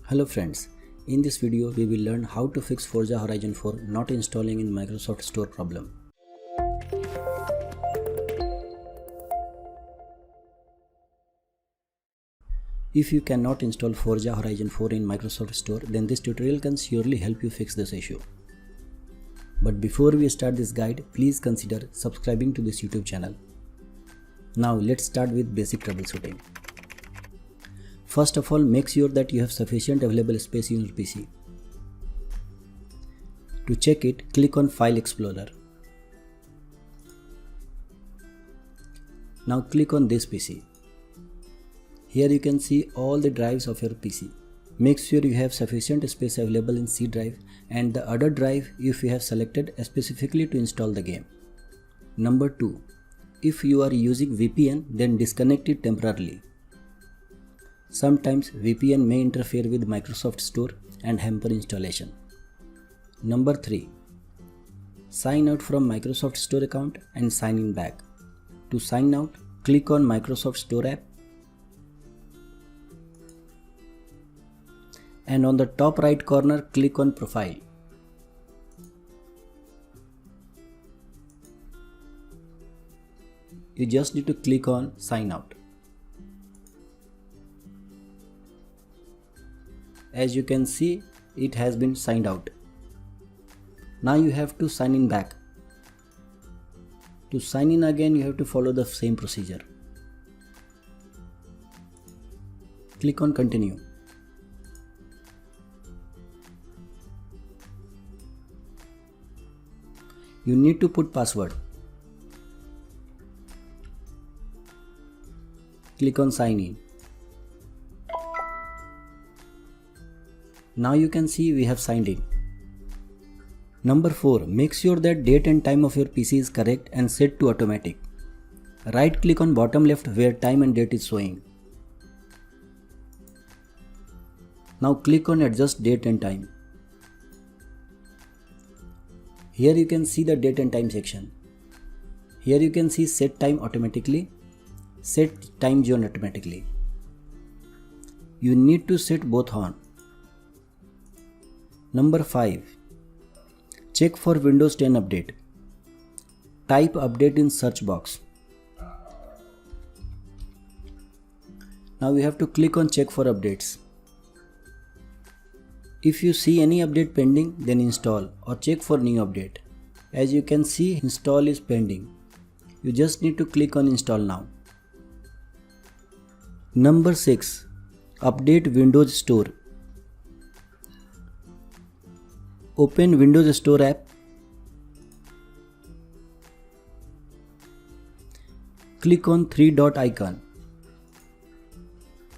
Hello friends, in this video we will learn how to fix Forza Horizon 4 not installing in Microsoft Store problem. If you cannot install Forza Horizon 4 in Microsoft Store, then this tutorial can surely help you fix this issue. But before we start this guide, please consider subscribing to this YouTube channel. Now let's start with basic troubleshooting. First of all, make sure that you have sufficient available space in your PC. To check it, click on File Explorer. Now click on this PC. Here you can see all the drives of your PC. Make sure you have sufficient space available in C drive and the other drive if you have selected specifically to install the game. Number 2. If you are using VPN, then disconnect it temporarily. Sometimes VPN may interfere with Microsoft Store and hamper installation. Number 3. Sign out from Microsoft Store account and sign in back. To sign out, click on Microsoft Store app and on the top right corner click on Profile. You just need to click on Sign Out. As you can see, it has been signed out. Now you have to sign in back. To sign in again, you have to follow the same procedure. Click on Continue. You need to put password. Click on Sign In. Now you can see we have signed in. Number 4. Make sure that date and time of your PC is correct and set to automatic. Right click on bottom left where time and date is showing. Now click on Adjust Date and Time. Here you can see the date and time section. Here you can see Set Time Automatically, Set Time Zone Automatically. You need to set both on. Number 5. Check for Windows 10 update. Type update in search box. Now we have to click on Check for updates. If you see any update pending, then install or check for new update. As you can see, install is pending. You just need to click on Install now. Number 6. Update Windows Store. Open Windows Store app. Click on 3-dot icon.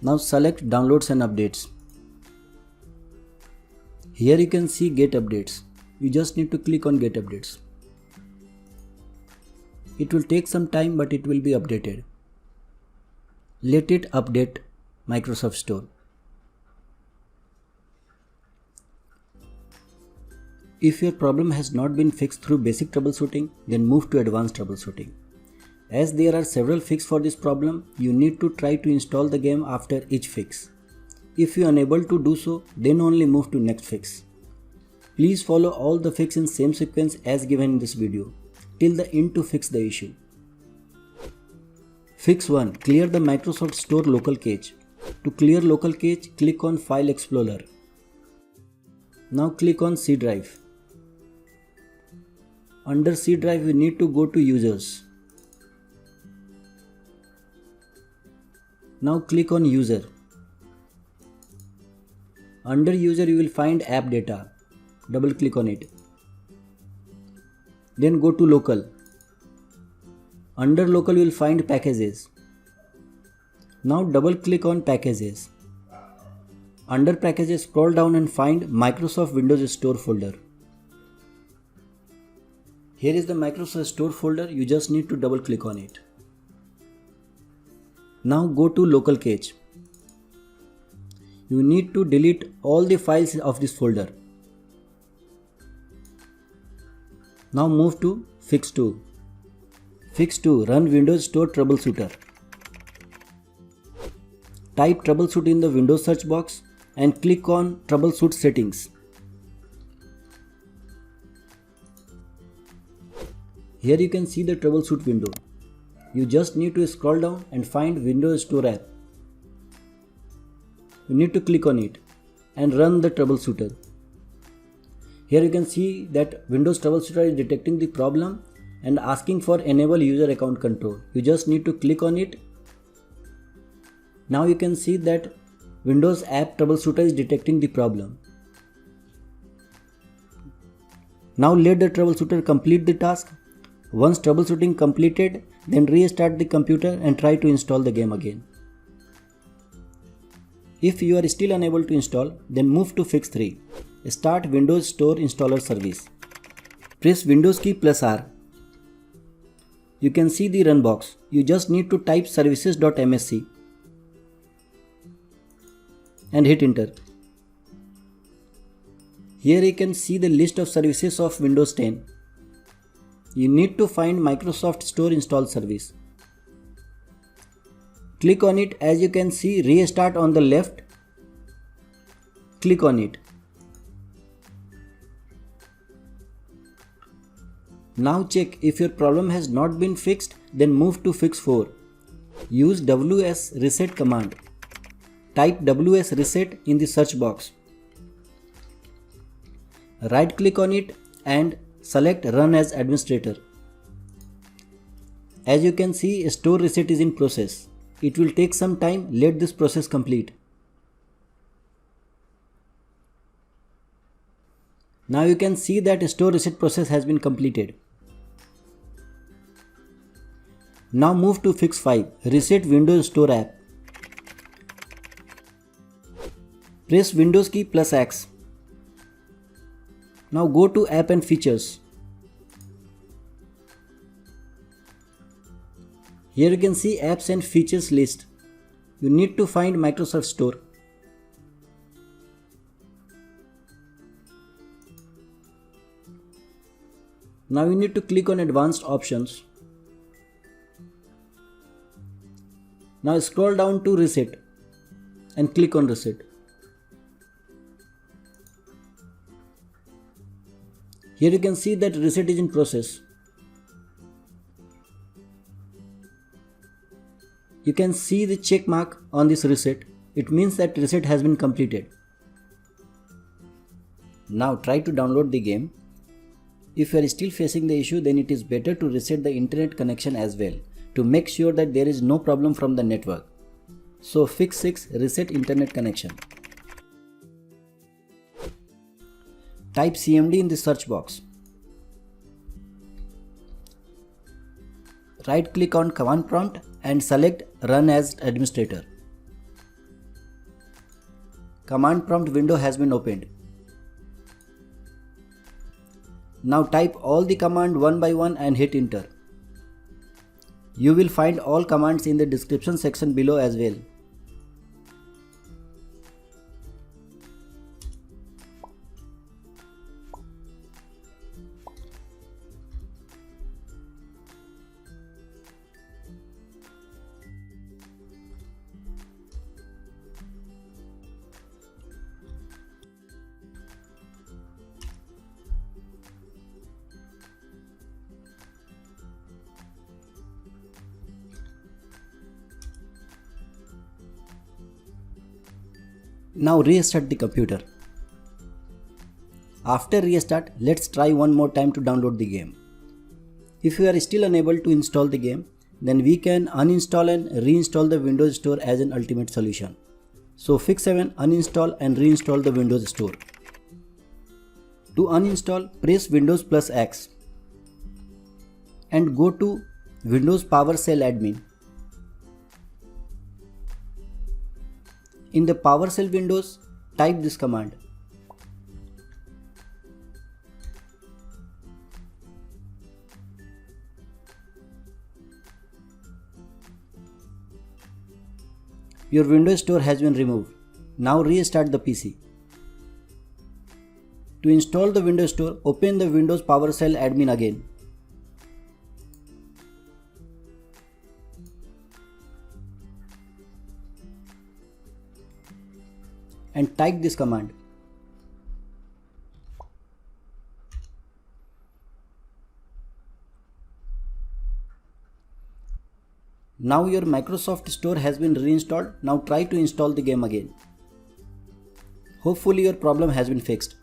Now select Downloads and Updates. Here you can see Get Updates. You just need to click on Get Updates. It will take some time, but it will be updated. Let it update Microsoft Store. If your problem has not been fixed through basic troubleshooting, then move to advanced troubleshooting. As there are several fixes for this problem, you need to try to install the game after each fix. If you are unable to do so, then only move to next fix. Please follow all the fixes in same sequence as given in this video, till the end to fix the issue. Fix 1. Clear the Microsoft Store local cache. To clear local cache, click on File Explorer. Now click on C drive. Under C drive, we need to go to Users. Now click on User. Under User, you will find App Data. Double click on it. Then go to Local. Under Local, you will find Packages. Now double click on Packages. Under Packages, scroll down and find Microsoft Windows Store folder. Here is the Microsoft Store folder. You just need to double click on it. Now go to Local Cache. You need to delete all the files of this folder. Now move to Fix 2. Fix 2. Run Windows Store Troubleshooter. Type troubleshoot in the Windows search box and click on Troubleshoot Settings. Here you can see the troubleshoot window. You just need to scroll down and find Windows Store app. You need to click on it and run the troubleshooter. Here you can see that Windows Troubleshooter is detecting the problem and asking for enable user account control. You just need to click on it. Now you can see that Windows App Troubleshooter is detecting the problem. Now let the troubleshooter complete the task. Once troubleshooting completed, then restart the computer and try to install the game again. If you are still unable to install, then move to fix 3. Start Windows Store Installer Service. Press Windows key plus R. You can see the run box. You just need to type services.msc and hit enter. Here you can see the list of services of Windows 10. You need to find Microsoft Store Install Service. Click on it. As you can see, restart on the left. Click on it. Now check if your problem has not been fixed, then move to fix 4. Use WS reset command. Type WS reset in the search box. Right click on it and select Run as Administrator. As you can see, Store Reset is in process. It will take some time. Let this process complete. Now you can see that Store Reset process has been completed. Now move to fix 5. Reset Windows Store app. Press Windows key plus X. Now go to App and Features. Here you can see Apps and Features list. You need to find Microsoft Store. Now you need to click on Advanced Options. Now scroll down to Reset and click on Reset. Here you can see that reset is in process. You can see the check mark on this reset. It means that reset has been completed. Now try to download the game. If you are still facing the issue, then it is better to reset the internet connection as well to make sure that there is no problem from the network. So fix 6, reset internet connection. Type CMD in the search box. Right click on command prompt and select Run as Administrator. Command prompt window has been opened. Now type all the command one by one and hit enter. You will find all commands in the description section below as well. Now restart the computer. After restart, let's try one more time to download the game. If you are still unable to install the game, then we can uninstall and reinstall the Windows Store as an ultimate solution. So fix 7, uninstall and reinstall the Windows Store. To uninstall, press Windows plus X and go to Windows PowerShell Admin. In the PowerShell windows, type this command. Your Windows Store has been removed. Now restart the PC. To install the Windows Store, open the Windows PowerShell Admin again. and type this command. Now your Microsoft Store has been reinstalled. Now try to install the game again. Hopefully your problem has been fixed.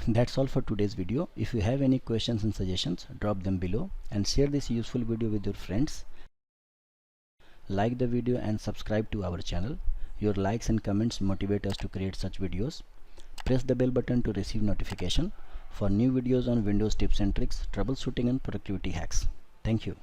That's all for today's video. If you have any questions and suggestions, drop them below and share this useful video with your friends. Like the video and subscribe to our channel. Your likes and comments motivate us to create such videos. Press the bell button to receive notification for new videos on Windows tips and tricks, troubleshooting and productivity hacks. Thank you.